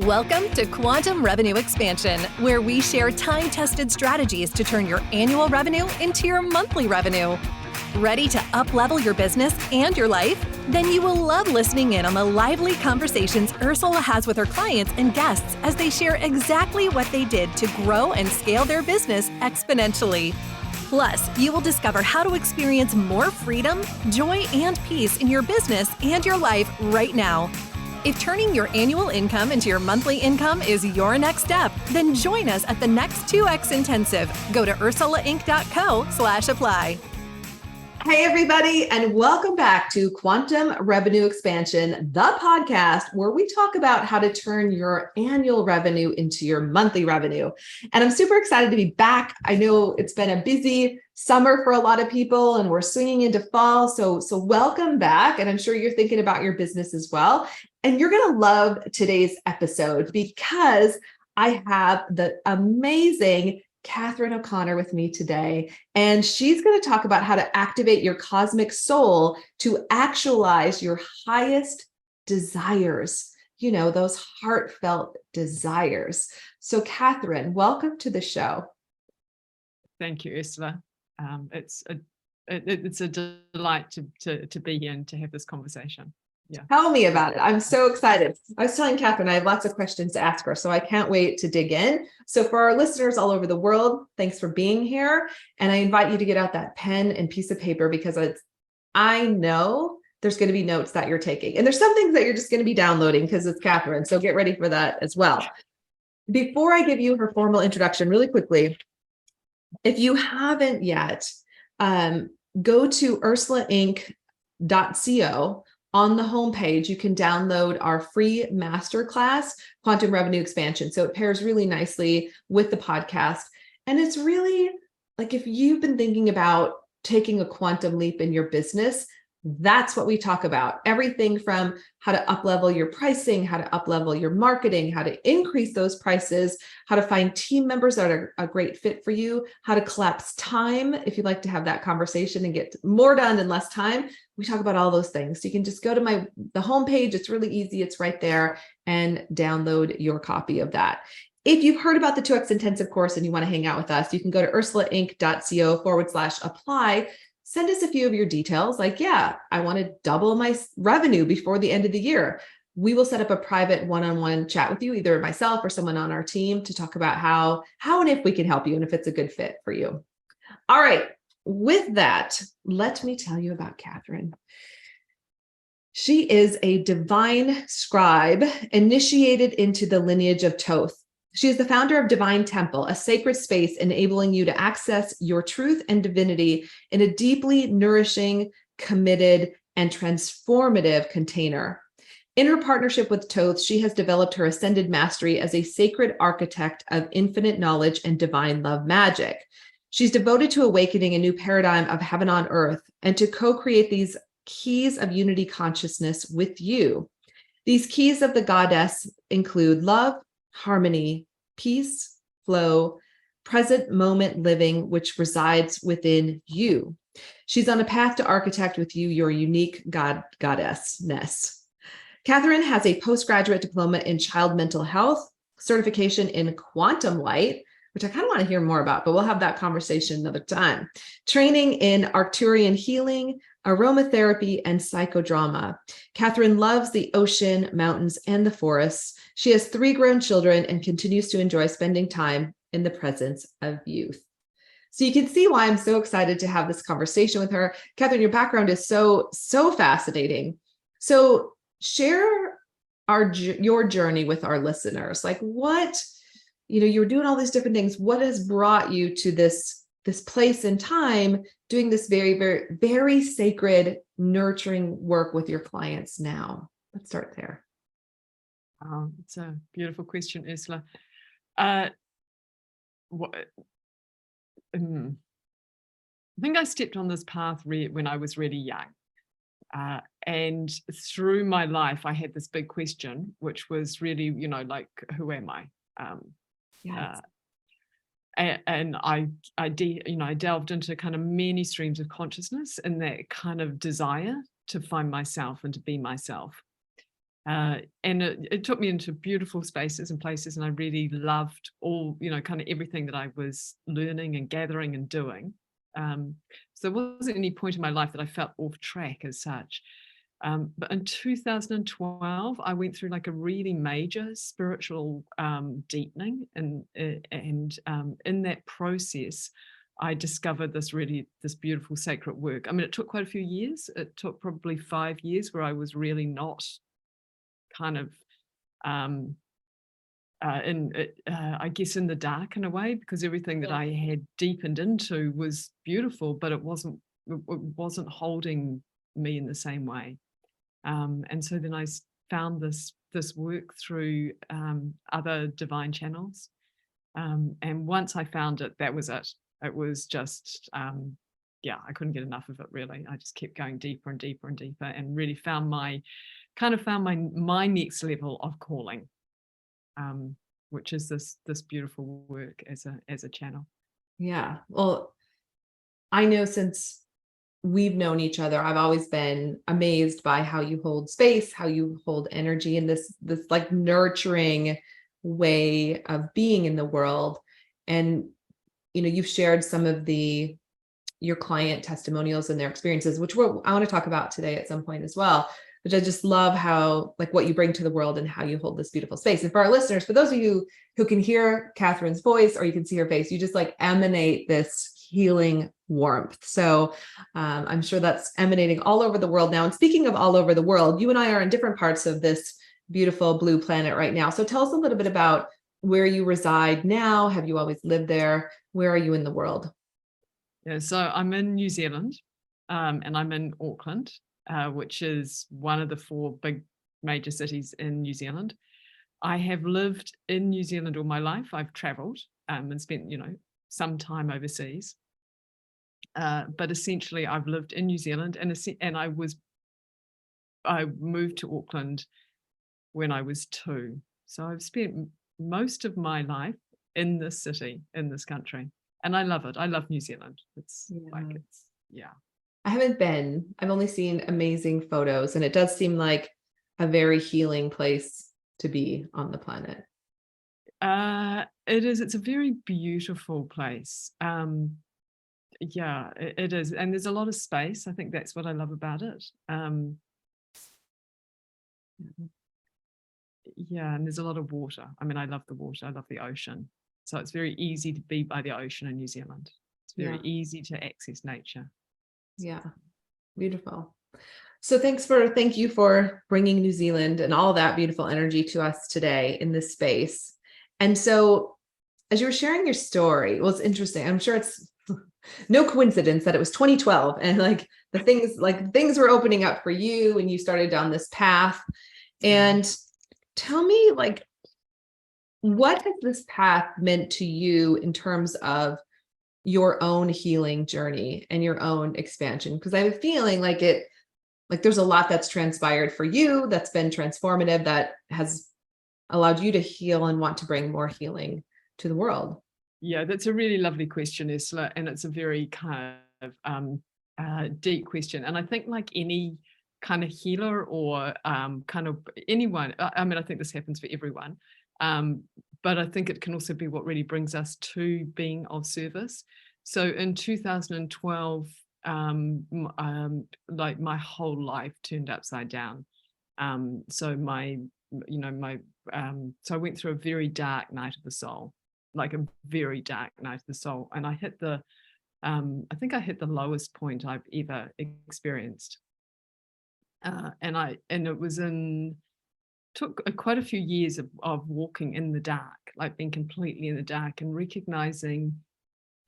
Welcome to Quantum Revenue Expansion, where we share time-tested strategies to turn your annual revenue into your monthly revenue. Ready to up-level your business and your life? Then you will love listening in on the lively conversations Ursula has with her clients and guests as they share exactly what they did to grow and scale their business exponentially. Plus, you will discover how to experience more freedom, joy, and peace in your business and your life right now. If turning your annual income into your monthly income is your next step, then join us at the next 2X Intensive. Go to ursulainc.co/apply. Hey, everybody, and welcome back to Quantum Revenue Expansion, the podcast where we talk about how to turn your annual revenue into your monthly revenue. And I'm super excited to be back. I know it's been a busy summer for a lot of people, and we're swinging into fall. So welcome back. And I'm sure you're thinking about your business as well. And you're going to love today's episode because I have the amazing Catherine O'Connor with me today, and she's going to talk about how to activate your cosmic soul to actualize your highest desires, those heartfelt desires. So Catherine, welcome to the show. Thank you, Ursula. It's a delight to be here and to have this conversation. Yeah. Tell me about it. I'm so excited. I was telling Catherine, I have lots of questions to ask her, so I can't wait to dig in. So for our listeners all over the world, thanks for being here. And I invite you to get out that pen and piece of paper because I know there's going to be notes that you're taking. And there's some things that you're just going to be downloading because it's Catherine. So get ready for that as well. Before I give you her formal introduction, really quickly, if you haven't yet, go to ursulainc.co. On the homepage, you can download our free masterclass, Quantum Revenue Expansion. So it pairs really nicely with the podcast. And it's really like if you've been thinking about taking a quantum leap in your business, that's what we talk about. Everything from how to up-level your pricing, how to up-level your marketing, how to increase those prices, how to find team members that are a great fit for you, how to collapse time if you'd like to have that conversation and get more done in less time. We talk about all those things. So you can just go to the homepage. It's really easy. It's right there, and download your copy of that. If you've heard about the 2X Intensive course and you want to hang out with us, you can go to ursulainc.co/apply. Send us a few of your details like, yeah, I want to double my revenue before the end of the year. We will set up a private one-on-one chat with you, either myself or someone on our team, to talk about how and if we can help you and if it's a good fit for you. All right. With that, let me tell you about Catherine. She is a divine scribe initiated into the lineage of Thoth. She is the founder of Divine Temple, a sacred space enabling you to access your truth and divinity in a deeply nourishing, committed, and transformative container. In her partnership with Thoth, she has developed her ascended mastery as a sacred architect of infinite knowledge and divine love magic. She's devoted to awakening a new paradigm of heaven on earth and to co-create these keys of unity consciousness with you. These keys of the goddess include love, harmony, peace, flow, present moment living, which resides within you. She's on a path to architect with you your unique goddessness. Catherine has a postgraduate diploma in child mental health, certification in quantum light, which I kind of want to hear more about, but we'll have that conversation another time. Training in Arcturian healing, aromatherapy, and psychodrama. Catherine loves the ocean, mountains, and the forests. She has 3 grown children and continues to enjoy spending time in the presence of youth. So you can see why I'm so excited to have this conversation with her. Catherine, your background is so fascinating. So share your journey with our listeners. Like what, you're doing all these different things. What has brought you to this place in time doing this very, very, very sacred, nurturing work with your clients now? Let's start there. It's a beautiful question, Ursula. I think I stepped on this path when I was really young. And through my life, I had this big question, which was really, like, who am I? Yes. And I delved into kind of many streams of consciousness and that kind of desire to find myself and to be myself. And it took me into beautiful spaces and places, and I really loved all, kind of everything that I was learning and gathering and doing. So there wasn't any point in my life that I felt off track as such. But in 2012, I went through like a really major spiritual deepening, and in that process, I discovered this beautiful sacred work. I mean, it took quite a few years. It took probably 5 years where I was really not kind of I guess in the dark in a way, because everything that I had deepened into was beautiful, but it wasn't holding me in the same way. And so then I found this work through other divine channels. And once I found it, that was it. It was just, I couldn't get enough of it, really. I just kept going deeper and deeper and deeper, and really found my next level of calling, which is this beautiful work as a channel. Yeah. Well, I know since we've known each other, I've always been amazed by how you hold space, how you hold energy in this like nurturing way of being in the world. And, you've shared some of your client testimonials and their experiences, which I want to talk about today at some point as well. But I just love how, like, what you bring to the world and how you hold this beautiful space. And for our listeners, for those of you who can hear Catherine's voice or you can see her face, you just like emanate this healing warmth. So I'm sure that's emanating all over the world now. And speaking of all over the world, you and I are in different parts of this beautiful blue planet right now. So tell us a little bit about where you reside now. Have you always lived there? Where are you in the world? Yeah, so I'm in New Zealand, and I'm in Auckland, which is one of the 4 big major cities in New Zealand. I have lived in New Zealand all my life. I've traveled and spent, some time overseas. But essentially, I've lived in New Zealand, and I moved to Auckland when I was 2. So I've spent most of my life in this city, in this country. And I love it. I love New Zealand. I haven't been. I've only seen amazing photos, and it does seem like a very healing place to be on the planet. It is. It's a very beautiful place. It is. And there's a lot of space. I think that's what I love about it. And there's a lot of water. I mean, I love the water. I love the ocean. So it's very easy to be by the ocean in New Zealand. It's very easy to access nature. Yeah, beautiful. So thank you for bringing New Zealand and all that beautiful energy to us today in this space. And so as you were sharing your story, well, it's interesting. I'm sure it's no coincidence that it was 2012 and like things were opening up for you and you started down this path. And tell me, like, what has this path meant to you in terms of your own healing journey and your own expansion? Because I have a feeling like there's a lot that's transpired for you that's been transformative, that has allowed you to heal and want to bring more healing to the world. Yeah, that's a really lovely question, Ursula, and it's a very kind of deep question. And I think, like any kind of healer or kind of anyone, I mean, I think this happens for everyone, but I think it can also be what really brings us to being of service. So in 2012, like my whole life turned upside down. So so I went through a very dark night of the soul, like a very dark night of the soul. And I hit I think I hit the lowest point I've ever experienced. And it was took quite a few years of walking in the dark, like being completely in the dark and recognizing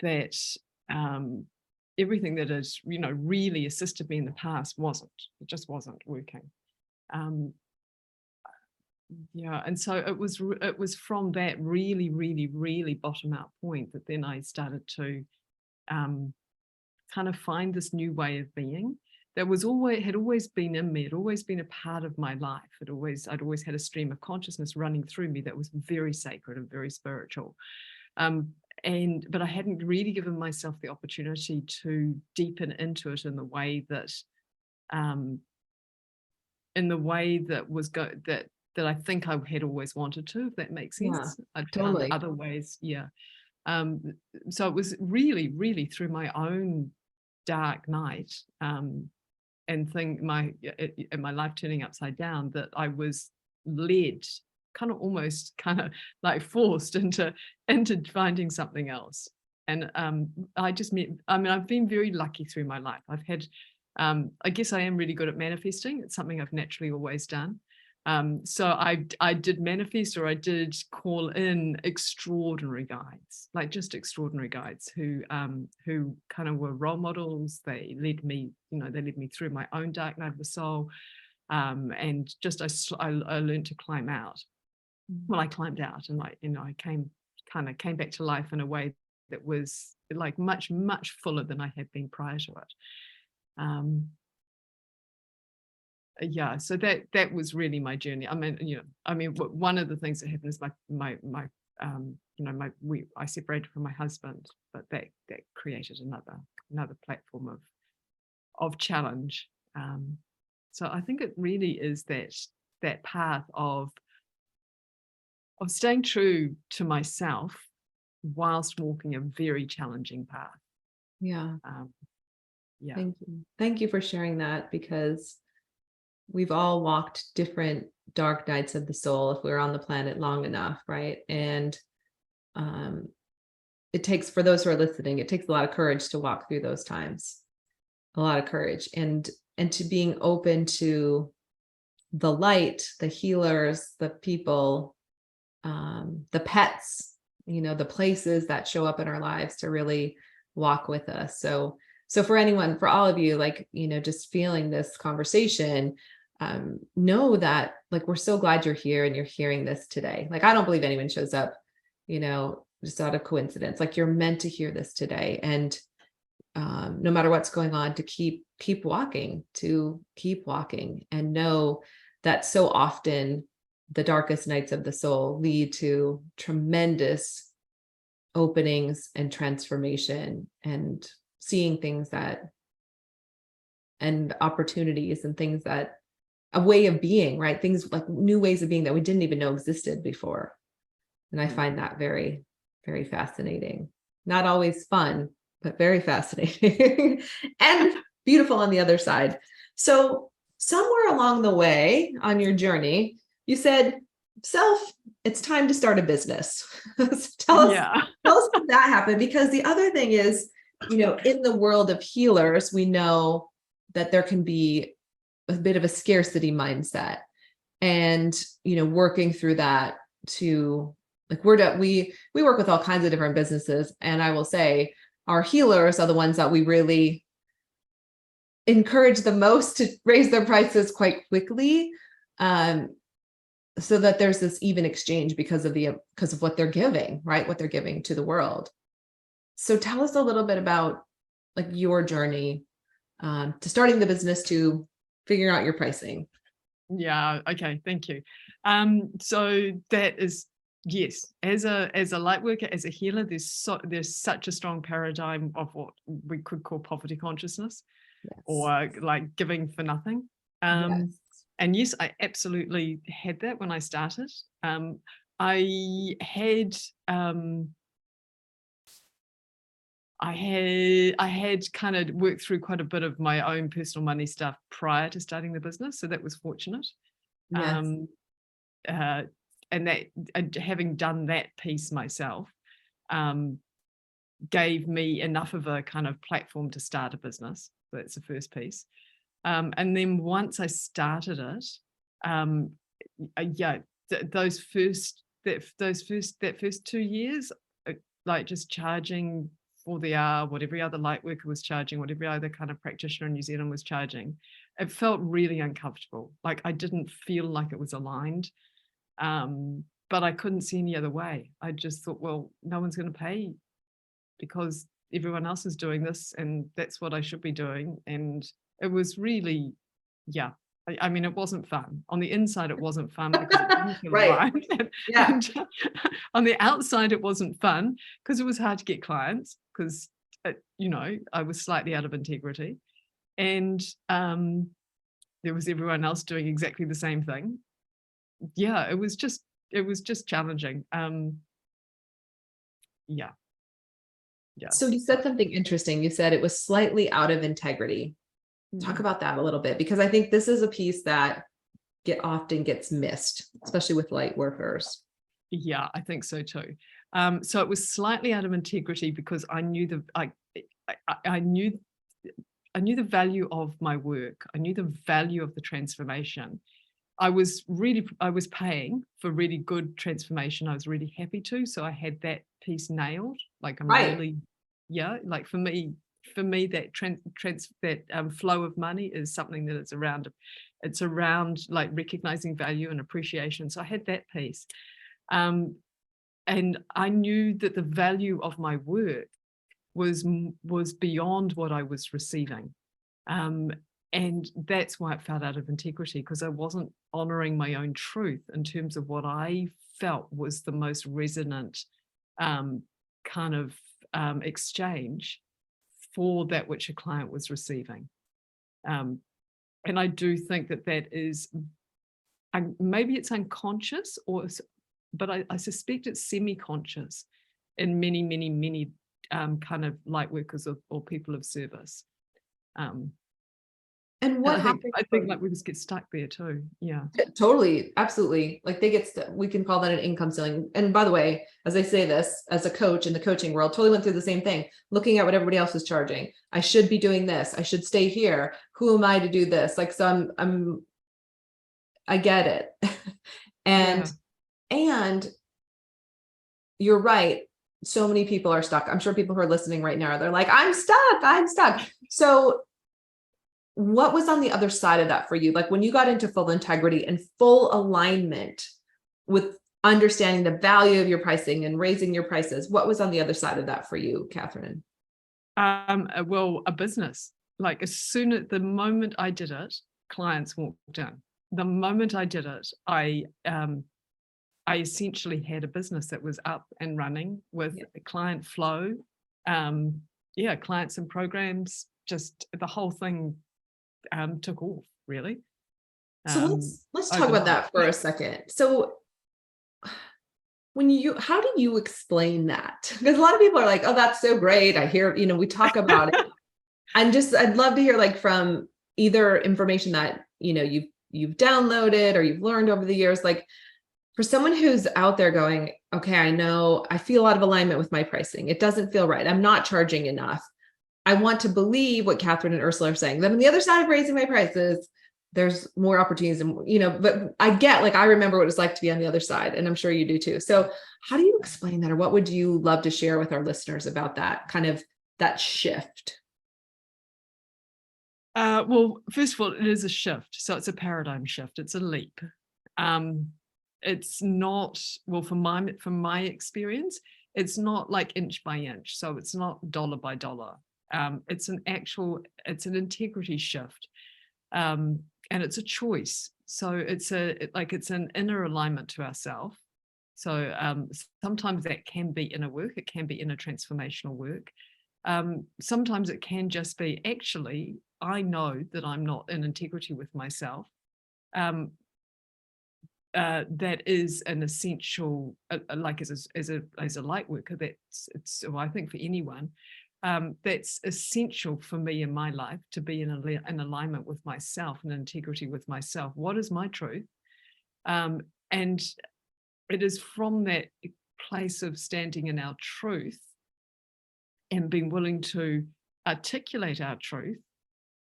that everything that has, really assisted me in the past just wasn't working. And so it was from that really, really, really bottom out point that then I started to kind of find this new way of being that had always been in me. It had always been a part of my life. I'd always had a stream of consciousness running through me that was very sacred and very spiritual. But I hadn't really given myself the opportunity to deepen into it in the way that in the way that was that I think I had always wanted to, if that makes sense. Yeah, I'd found totally. other ways. Yeah. So it was really, really through my own dark night and my life turning upside down that I was led, almost like forced into finding something else. And I've been very lucky through my life. I've had, I guess I am really good at manifesting. It's something I've naturally always done. So I did manifest, or I did call in extraordinary guides, like just extraordinary guides who kind of were role models. They led me, they led me through my own dark night of the soul. And just I learned to climb out. Well, I climbed out, and I came back to life in a way that was like much, much fuller than I had been prior to it. Yeah, so that was really my journey. One of the things that happened is I separated from my husband, but that created another platform of challenge. So I think it really is that path of staying true to myself whilst walking a very challenging path. Yeah. Yeah. Thank you for sharing that, because we've all walked different dark nights of the soul if we're on the planet long enough, right? And it takes, for those who are listening, it takes a lot of courage to walk through those times, a lot of courage, and to being open to the light, the healers, the people, the pets, the places that show up in our lives to really walk with us. So for anyone, for all of you, like, just feeling this conversation, know that, like, we're so glad you're here and you're hearing this today. Like, I don't believe anyone shows up, just out of coincidence. Like, you're meant to hear this today. And no matter what's going on, to keep walking, and know that so often the darkest nights of the soul lead to tremendous openings and transformation, and seeing things and opportunities and things that, a way of being, right? Things like new ways of being that we didn't even know existed before. And I find that very, very fascinating. Not always fun, but very fascinating and beautiful on the other side. So somewhere along the way on your journey, you said, it's time to start a business. Tell us how that happened, because the other thing is, in the world of healers, we know that there can be a bit of a scarcity mindset, and, working through that to, like, we work with all kinds of different businesses. And I will say our healers are the ones that we really encourage the most to raise their prices quite quickly. So that there's this even exchange because of what they're giving, right? What they're giving to the world. So tell us a little bit about, like, your journey to starting the business, to figuring out your pricing. Yeah. Okay. Thank you. So that is, yes, as a light worker, as a healer, there's such a strong paradigm of what we could call poverty consciousness, or like giving for nothing. And yes, I absolutely had that when I started. I had kind of worked through quite a bit of my own personal money stuff prior to starting the business, so that was fortunate. And that, having done that piece myself, gave me enough of a kind of platform to start a business. So that's the first piece. And then once I started it, that first 2 years, like just charging for the hour, what every other light worker was charging, what every other kind of practitioner in New Zealand was charging, it felt really uncomfortable. Like, I didn't feel like it was aligned, but I couldn't see any other way. I just thought, well, no one's going to pay because everyone else is doing this, and that's what I should be doing. And it was really, I mean, it wasn't fun. On the inside, it wasn't fun because it didn't feel right. And on the outside, it wasn't fun because it was hard to get clients, because, I was slightly out of integrity. And there was everyone else doing exactly the same thing. Yeah, it was just challenging. Yeah. So you said something interesting. You said it was slightly out of integrity. Talk about that a little bit, because I think this is a piece that often gets missed, especially with light workers. Yeah, I think so too. So it was slightly out of integrity because I knew I knew the value of my work. I knew the value of the transformation. I was paying for really good transformation. I was really happy to. So I had that piece nailed. Like I'm really, yeah, like for me, that flow of money is something that it's around like recognizing value and appreciation. So I had that piece. And I knew that the value of my work was beyond what I was receiving. And that's why it felt out of integrity, because I wasn't honoring my own truth in terms of what I felt was the most resonant kind of exchange for that which a client was receiving. And I do think that is, maybe it's unconscious, but I suspect it's semi-conscious in many, many, many kind of light workers or people of service. And what happens? I think like we just get stuck there too. Yeah. Totally. Absolutely. Like we can call that an income ceiling. And by the way, as I say this, as a coach in the coaching world, totally went through the same thing, looking at what everybody else is charging. I should be doing this. I should stay here. Who am I to do this? Like, so I get it. And you're right. So many people are stuck. I'm sure people who are listening right now, they're like, I'm stuck. So what was on the other side of that for you? Like when you got into full integrity and full alignment with understanding the value of your pricing and raising your prices, what was on the other side of that for you, Catherine? Well, a business. Like the moment I did it, clients walked in. The moment I did it, I essentially had a business that was up and running with client flow, clients and programs, just the whole thing took off really. So let's talk about that for a second. So how do you explain that? Because a lot of people are like, oh, that's so great. I hear, we talk about it. I'd love to hear like from either information that, you've downloaded or you've learned over the years, like for someone who's out there going, okay, I know I feel out of alignment with my pricing. It doesn't feel right. I'm not charging enough. I want to believe what Catherine and Ursula are saying, that on the other side of raising my prices, there's more opportunities and, but I remember what it was like to be on the other side, and I'm sure you do too. So how do you explain that, or what would you love to share with our listeners about that kind of that shift? Well, first of all, it is a shift. So it's a paradigm shift. It's a leap. It's not, well, from my experience, it's not like inch by inch. So it's not dollar by dollar. It's an integrity shift. And it's a choice. So it's an inner alignment to ourselves. So sometimes that can be inner work. It can be inner transformational work. Sometimes it can just be, actually, I know that I'm not in integrity with myself. That is an essential, like as a light worker, well, I think for anyone, that's essential for me in my life to be in alignment with myself and integrity with myself. What is my truth? And it is from that place of standing in our truth and being willing to articulate our truth,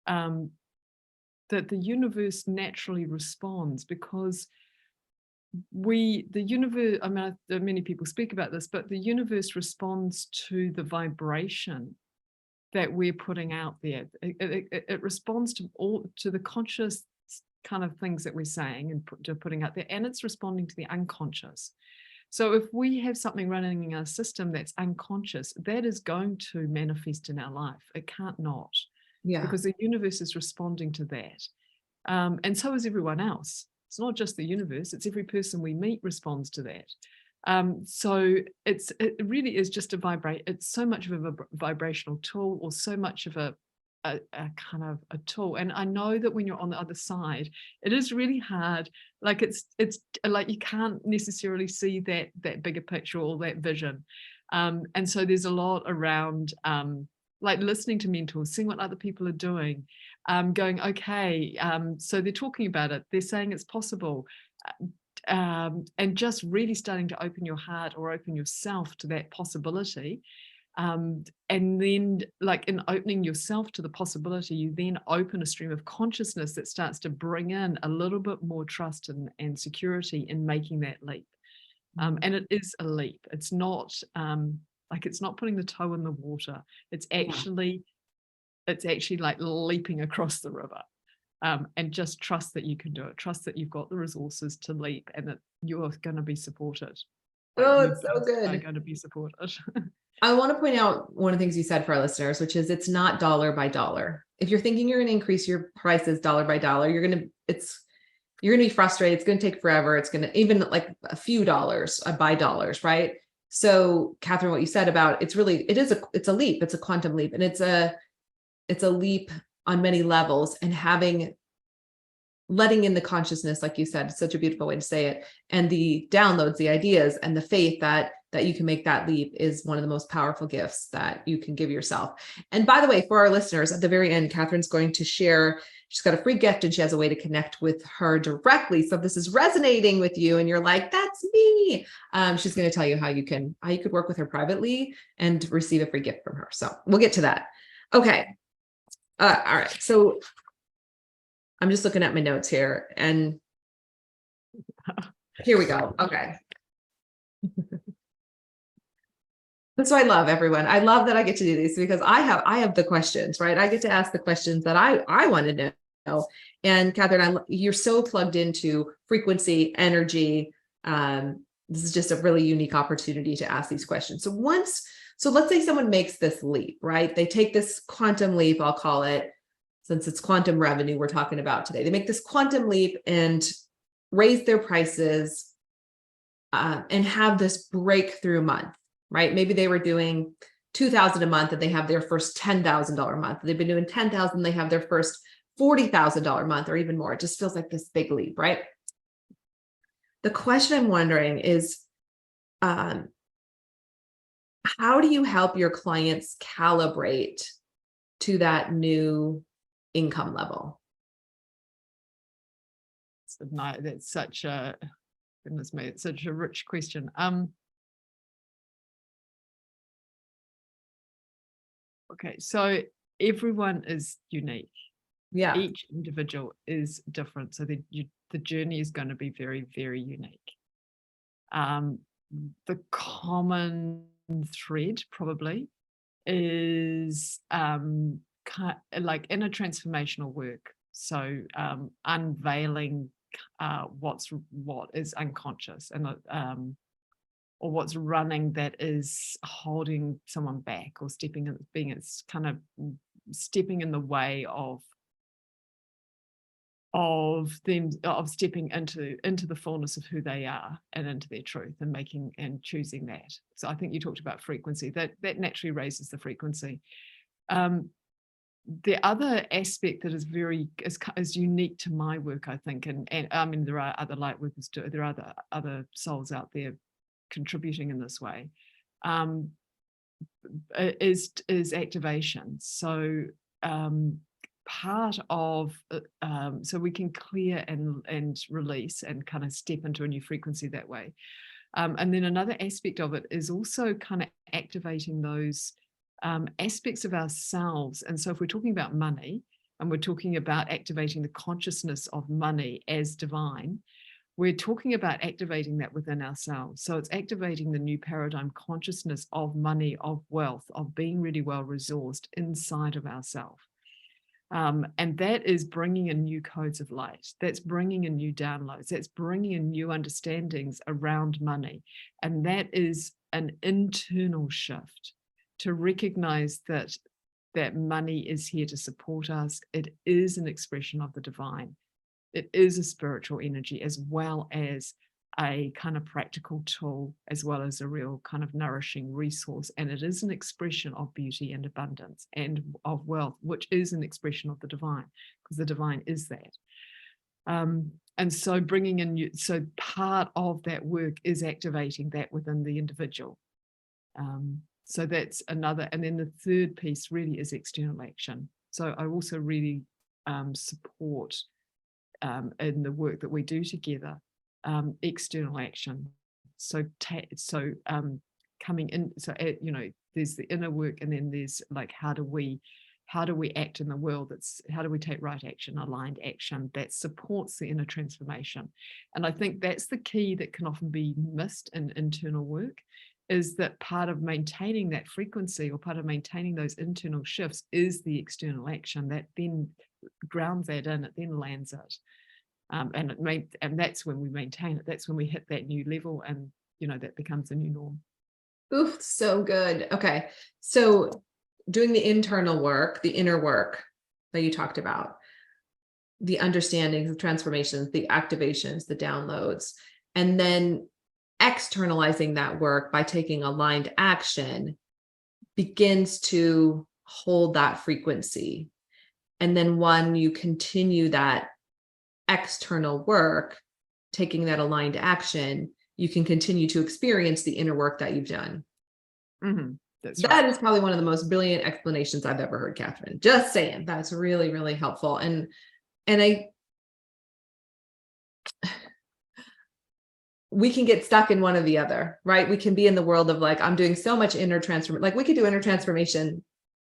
that the universe naturally responds, because the universe, I mean, many people speak about this, but the universe responds to the vibration that we're putting out there. It responds to the conscious kind of things that we're saying and putting out there, and it's responding to the unconscious. So if we have something running in our system that's unconscious, that is going to manifest in our life. It can't not, because the universe is responding to that. And so is everyone else. It's not just the universe, it's every person we meet responds to that. So it really is just it's so much of a vibrational tool, or so much of a kind of a tool. And I know that when you're on the other side, it is really hard. Like it's like you can't necessarily see that bigger picture or that vision. And so there's a lot around like listening to mentors, seeing what other people are doing, going, okay, so they're talking about it, they're saying it's possible. And just really starting to open your heart or open yourself to that possibility. And then like in opening yourself to the possibility, you then open a stream of consciousness that starts to bring in a little bit more trust and security in making that leap. And it is a leap. It's not like it's not putting the toe in the water. It's actually like leaping across the river. And just trust that you can do it. Trust that you've got the resources to leap and that you're going to be supported. Oh, it's so good. You're going to be supported. I want to point out one of the things you said for our listeners, which is it's not dollar by dollar. If you're thinking you're going to increase your prices dollar by dollar, you're going to be frustrated. It's going to take forever. It's going to even like a few dollars by dollars, right? So Catherine, what you said about it's a leap. It's a quantum leap, and it's a leap on many levels, and letting in the consciousness, like you said, such a beautiful way to say it, and the downloads, the ideas, and the faith that you can make that leap is one of the most powerful gifts that you can give yourself. And by the way, for our listeners, at the very end, Catherine's going to share, she's got a free gift and she has a way to connect with her directly. So if this is resonating with you and you're like, that's me, she's going to tell you how you could work with her privately and receive a free gift from her. So we'll get to that. Okay. All right. So I'm just looking at my notes here and here we go. Okay. That's what I love, everyone. I love that I get to do these because I have the questions, right? I get to ask the questions that I want to know. And Catherine, you're so plugged into frequency, energy. This is just a really unique opportunity to ask these questions. So let's say someone makes this leap, right? They take this quantum leap, I'll call it, since it's quantum revenue we're talking about today. They make this quantum leap and raise their prices and have this breakthrough month. Right? Maybe they were doing $2,000 a month and they have their first $10,000 a month. They've been doing $10,000, they have their first $40,000 a month or even more. It just feels like this big leap, right? The question I'm wondering is, how do you help your clients calibrate to that new income level? That's such a, goodness me, it's such a rich question. Okay, so everyone is unique. Yeah. Each individual is different. So the journey is going to be very, very unique. The common thread probably is like inner transformational work. So unveiling what is unconscious and or what's running that is holding someone back or stepping in the way of stepping into the fullness of who they are and into their truth and choosing that. So I think you talked about frequency, that naturally raises the frequency. The other aspect that is unique to my work, I think, and I mean there are other light workers too, there are other souls out there contributing in this way, is activation. So part of so we can clear and release and kind of step into a new frequency that way. And then another aspect of it is also kind of activating those aspects of ourselves. And so if we're talking about money and we're talking about activating the consciousness of money as divine, we're talking about activating that within ourselves. So it's activating the new paradigm consciousness of money, of wealth, of being really well resourced inside of ourselves. And that is bringing in new codes of light. That's bringing in new downloads. That's bringing in new understandings around money. And that is an internal shift to recognize that money is here to support us. It is an expression of the divine. It is a spiritual energy as well as a kind of practical tool as well as a real kind of nourishing resource. And it is an expression of beauty and abundance and of wealth, which is an expression of the divine, because the divine is that. And so bringing in, so part of that work is activating that within the individual. So that's another, and then the third piece really is external action. So I also really support in the work that we do together, external action. So coming in, so there's the inner work, and then there's like how do we act in the world? How do we take right action, aligned action that supports the inner transformation? And I think that's the key that can often be missed in internal work, is that part of maintaining that frequency or part of maintaining those internal shifts is the external action that then grounds that in, it then lands it. And that's when we maintain it. That's when we hit that new level, and that becomes a new norm. Oof, so good. Okay. So doing the internal work, the inner work that you talked about, the understandings, the transformations, the activations, the downloads, and then externalizing that work by taking aligned action begins to hold that frequency. And then when you continue that external work, taking that aligned action, you can continue to experience the inner work that you've done. Mm-hmm. That's that right. is probably one of the most brilliant explanations I've ever heard, Catherine. Just saying, that's really, really helpful. And we can get stuck in one or the other, right? We can be in the world of like, I'm doing so much inner transformation. Like we could do inner transformation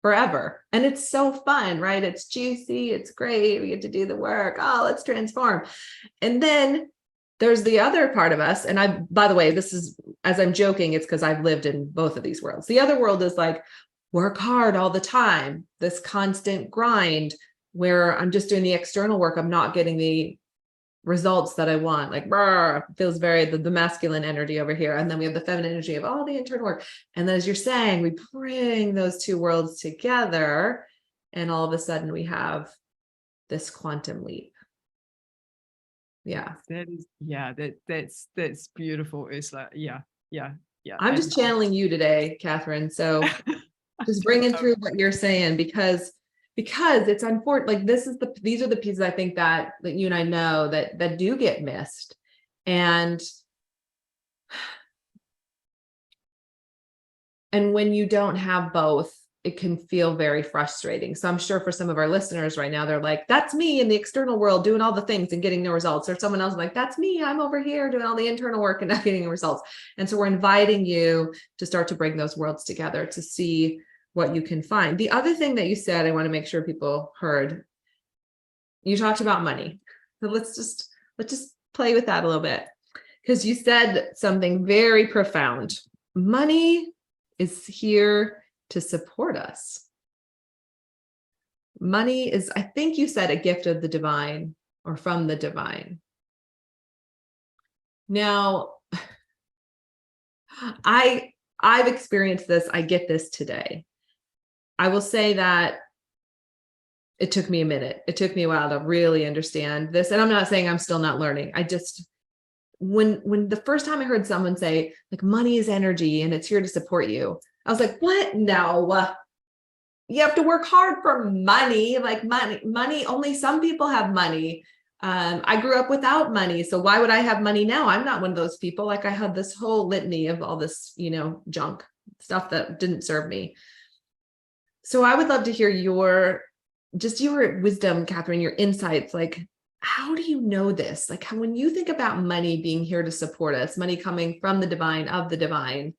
forever. And it's so fun, right? It's juicy. It's great. We get to do the work. Oh, let's transform. And then there's the other part of us. And by the way, this is, as I'm joking, it's because I've lived in both of these worlds. The other world is like, work hard all the time, this constant grind where I'm just doing the external work. I'm not getting the results that I want. Like, feels very the masculine energy over here. And then we have the feminine energy of all the internal work. And then as you're saying, we bring those two worlds together, and all of a sudden we have this quantum leap. Yeah. That's beautiful, Ursula. Yeah. I'm just channeling you today, Catherine. So just bringing through what you're saying, because it's unfortunate. Like these are the pieces I think that you and I know that do get missed. And when you don't have both, it can feel very frustrating. So I'm sure for some of our listeners right now, they're like, that's me in the external world doing all the things and getting no results. Or someone else like, that's me, I'm over here doing all the internal work and not getting results. And so we're inviting you to start to bring those worlds together to see what you can find. The other thing that you said, I want to make sure people heard, you talked about money. So let's just play with that a little bit, because you said something very profound. Money is here to support us. Money is, I think you said, a gift of the divine or from the divine. Now, I've experienced this. I get this today. I will say that it took me a minute. It took me a while to really understand this. And I'm not saying I'm still not learning. I just, when the first time I heard someone say like money is energy and it's here to support you, I was like, what? No, you have to work hard for money. Like money, only some people have money. I grew up without money. So why would I have money now? I'm not one of those people. Like I had this whole litany of all this, junk stuff that didn't serve me. So I would love to hear your wisdom, Catherine, your insights. Like, how do you know this? Like when you think about money being here to support us, money coming from the divine, of the divine,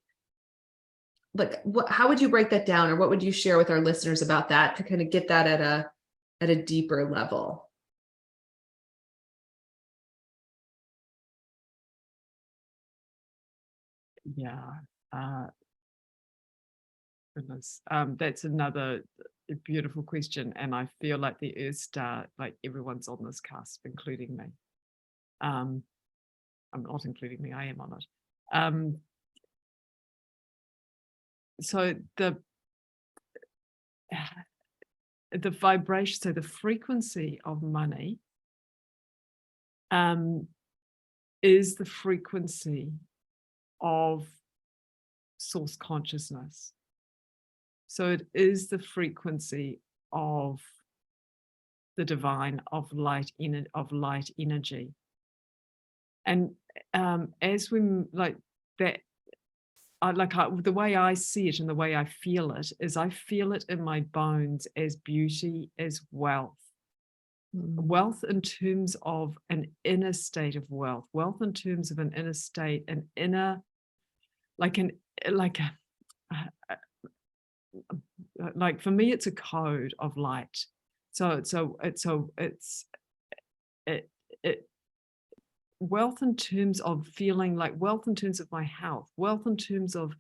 like how would you break that down, or what would you share with our listeners about that to kind of get that at a deeper level? Yeah. Goodness. That's another beautiful question. And I feel like the Earth Star, like everyone's on this cusp, including me. I'm not including me, I am on it. So the vibration, so the frequency of money is the frequency of source consciousness. So it is the frequency of the divine, of light energy. And as we like that, the way I see it and the way I feel it is I feel it in my bones as beauty, as wealth. Wealth in terms of an inner state of wealth, wealth in terms of an inner state, an inner, like for me, it's a code of light. Wealth in terms of feeling like wealth in terms of my health, wealth in terms of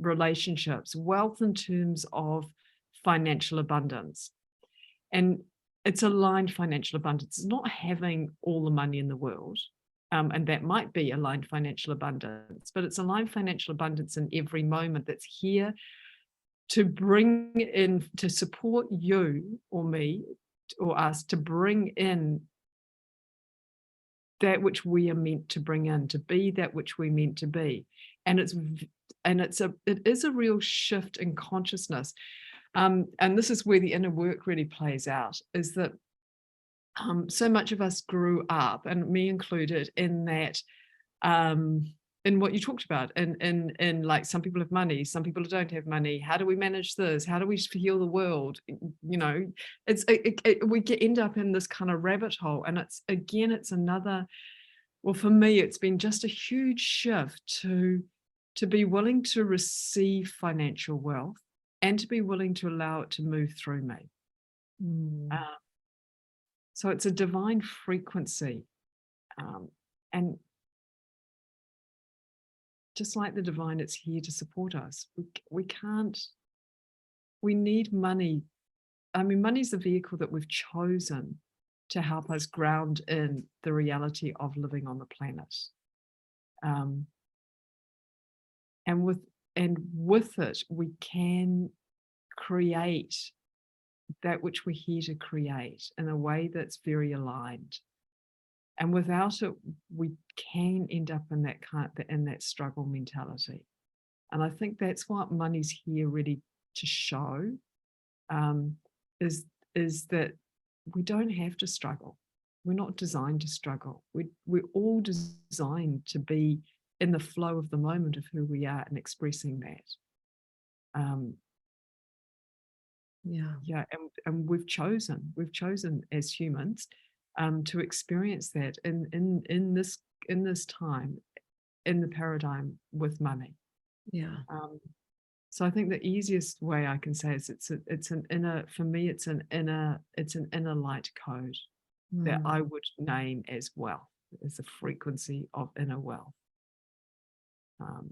relationships, wealth in terms of financial abundance. And it's aligned financial abundance. It's not having all the money in the world. And that might be aligned financial abundance, but it's aligned financial abundance in every moment that's here to bring in, to support you or me or us, to bring in that which we are meant to bring in, to be that which we're meant to be. And it is a real shift in consciousness. And this is where the inner work really plays out, is that so much of us grew up, and me included, in that, in what you talked about, in like, some people have money, some people don't have money. How do we manage this? How do we heal the world? You know, we end up in this kind of rabbit hole. And it's another, well, for me, it's been just a huge shift to be willing to receive financial wealth and to be willing to allow it to move through me. So it's a divine frequency. And just like the divine, it's here to support us. We need money. I mean, money's the vehicle that we've chosen to help us ground in the reality of living on the planet. And with it, we can create that which we're here to create in a way that's very aligned. And without it, we can end up in that struggle mentality. And I think that's what money's here really to show, is that we don't have to struggle. We're not designed to struggle. We're all designed to be in the flow of the moment of who we are and expressing that. And we've chosen as humans to experience that in this time, in the paradigm with money. So I think the easiest way I can say is it's an inner, for me, it's an inner light code that I would name as wealth. It's a frequency of inner wealth.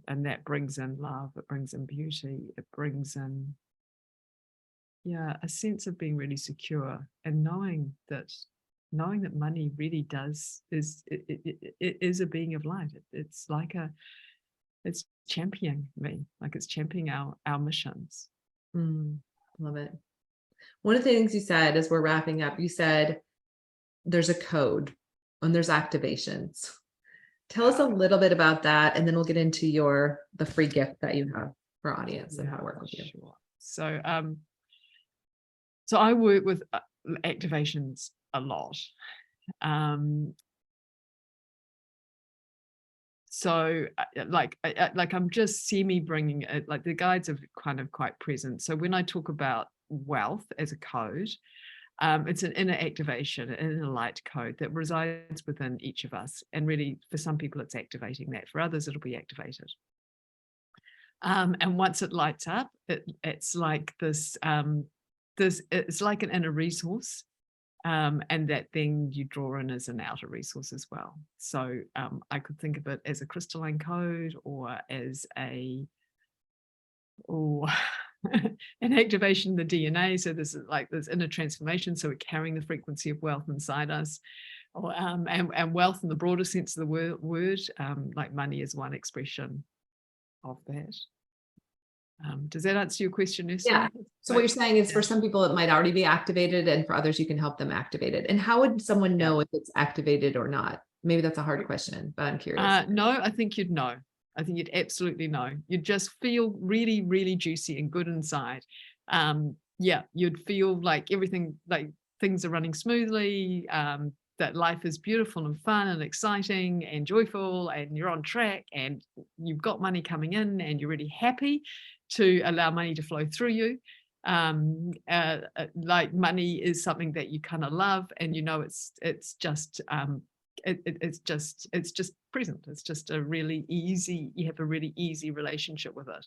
And that brings in love, it brings in beauty, it brings in a sense of being really secure, and knowing that money really is a being of light. It's like it's championing me, like it's championing our missions. Love it. One of the things you said as we're wrapping up, you said there's a code and there's activations. Tell us a little bit about that, and then we'll get into the free gift that you have for our audience and how to work with you. Sure. So I work with activations a lot. So I'm just bringing it, like the guides are kind of quite present. So when I talk about wealth as a code, it's an inner activation, an inner light code that resides within each of us. And really, for some people, it's activating that. For others, it'll be activated. And once it lights up, it's like this, it's like an inner resource. And that then you draw in as an outer resource as well. So I could think of it as a crystalline code, or as an activation of the DNA. So this is like this inner transformation. So we're carrying the frequency of wealth inside us, and wealth in the broader sense of the word, like money is one expression of that. Does that answer your question, Ursula? Yeah. So what you're saying is, for some people it might already be activated, and for others you can help them activate it. And how would someone know if it's activated or not? Maybe that's a hard question, but I'm curious. No, I think you'd know. I think you'd absolutely know. You'd just feel really, really juicy and good inside. Yeah, you'd feel like everything, like things are running smoothly, that life is beautiful and fun and exciting and joyful, and you're on track, and you've got money coming in, and you're really happy to allow money to flow through you. Like money is something that you kind of love, and you know it's just it's just present. It's just a really easy, you have a really easy relationship with it.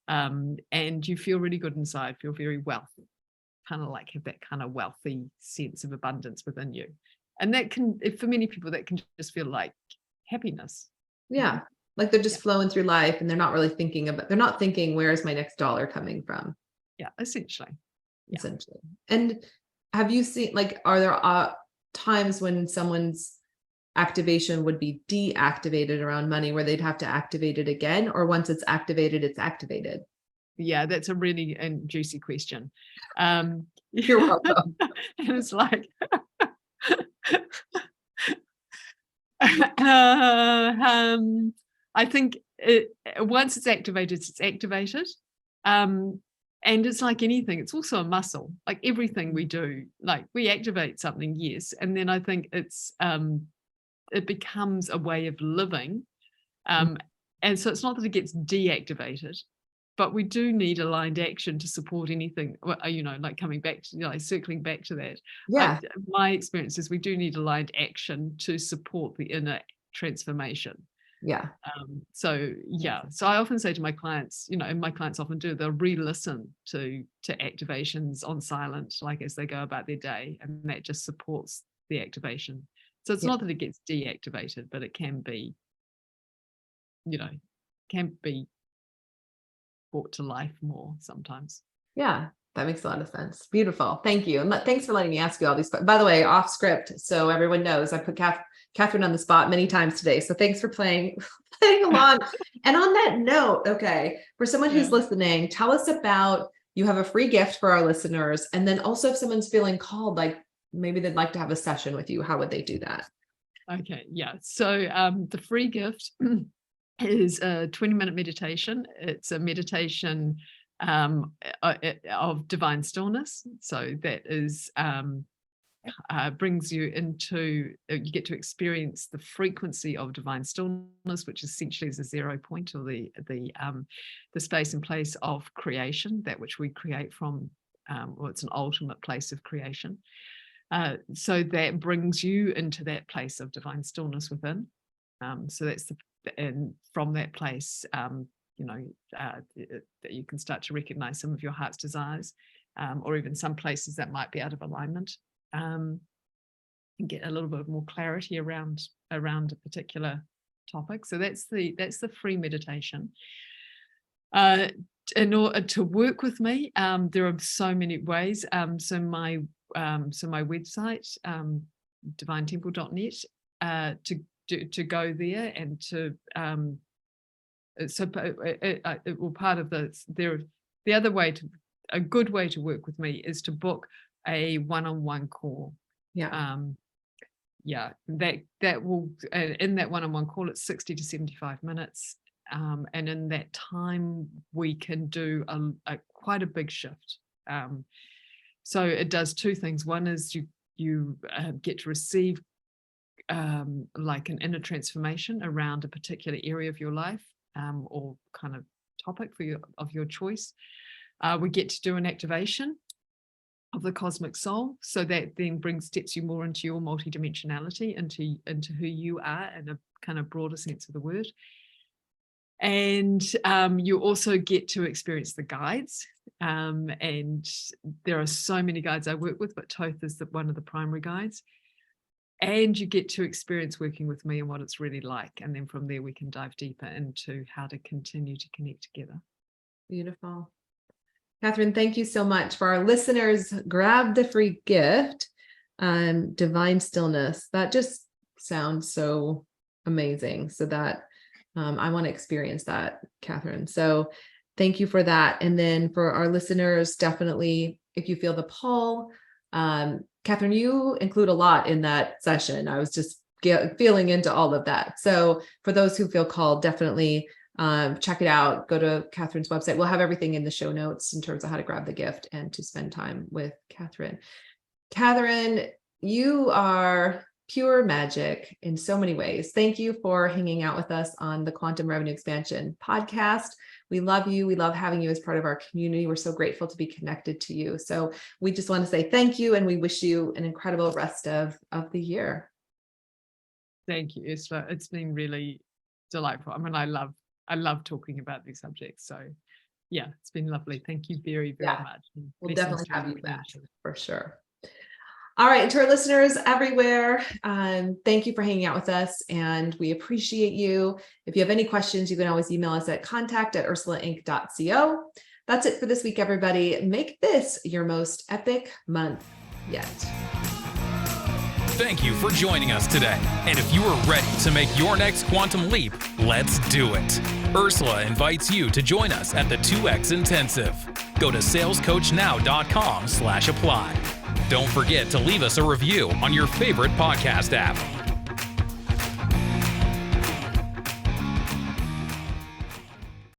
And you feel really good inside, feel very wealthy, kind of like have that kind of wealthy sense of abundance within you. And that can, for many people, that can just feel like happiness. Yeah. Like they're just flowing through life and they're not really thinking about, they're not thinking, where's my next dollar coming from? Yeah, essentially. Essentially. And have you seen, like, are there times when someone's activation would be deactivated around money where they'd have to activate it again, or once it's activated, it's activated? Yeah, that's a really juicy question. You're welcome. And it's like, I think once it's activated, it's activated. And it's like anything, it's also a muscle, like everything we do, like we activate something, yes. And then I think it becomes a way of living. And so it's not that it gets deactivated, but we do need aligned action to support anything, you know, like coming back to, you know, circling back to that. Yeah. My experience is we do need aligned action to support the inner transformation. Yeah. So I often say to my clients, you know, and my clients often do, they'll re-listen to activations on silent, like as they go about their day, and that just supports the activation. So it's not that it gets deactivated, but it can be, you know, can be brought to life more sometimes. Yeah, that makes a lot of sense. Beautiful. Thank you. And thanks for letting me ask you all these. By the way, off script, so everyone knows, I put Catherine on the spot many times today. So thanks for playing along. And on that note, okay, for someone who's listening, tell us about, you have a free gift for our listeners. And then also if someone's feeling called, like maybe they'd like to have a session with you, how would they do that? Okay, yeah. So the free gift is a 20-minute meditation. It's a meditation of divine stillness. So that is brings you into, you get to experience the frequency of divine stillness, which essentially is a 0 point, or the space and place of creation, that which we create from, or it's an ultimate place of creation. So that brings you into that place of divine stillness within. So that's and from that place, you know, that you can start to recognize some of your heart's desires, or even some places that might be out of alignment, and get a little bit more clarity around a particular topic. So that's the free meditation. In order to work with me, there are so many ways. So my website, divinetemple.net, to go there and to part of the other way to, a good way to work with me is to book a one-on-one call. That will, in that one-on-one call, it's 60 to 75 minutes. And in that time, we can do quite a big shift. So it does two things. One is you get to receive like an inner transformation around a particular area of your life, or kind of topic of your choice. We get to do an activation of the cosmic soul, so that then steps you more into your multidimensionality, into who you are in a kind of broader sense of the word. And you also get to experience the guides, and there are so many guides I work with, but Toth is one of the primary guides. And you get to experience working with me and what it's really like. And then from there, we can dive deeper into how to continue to connect together. Beautiful. Catherine, thank you so much. For our listeners, grab the free gift, Divine Stillness. That just sounds so amazing. So that I want to experience that, Catherine. So thank you for that. And then for our listeners, definitely, if you feel the pull, Catherine, you include a lot in that session. I was just feeling into all of that. So for those who feel called, definitely check it out. Go to Catherine's website. We'll have everything in the show notes in terms of how to grab the gift and to spend time with Catherine. Catherine, you are pure magic in so many ways. Thank you for hanging out with us on the Quantum Revenue Expansion podcast. We love you. We love having you as part of our community. We're so grateful to be connected to you. So we just want to say thank you, and we wish you an incredible rest of the year. Thank you, Ursula. It's been really delightful. I mean, I love talking about these subjects. So yeah, it's been lovely. Thank you very, very much. We'll definitely have you back for sure. All right, to our listeners everywhere, thank you for hanging out with us, and we appreciate you. If you have any questions, you can always email us at contact@ursulainc.co. That's it for this week, everybody. Make this your most epic month yet. Thank you for joining us today. And if you are ready to make your next quantum leap, let's do it. Ursula invites you to join us at the 2X Intensive. Go to salescoachnow.com/apply. Don't forget to leave us a review on your favorite podcast app.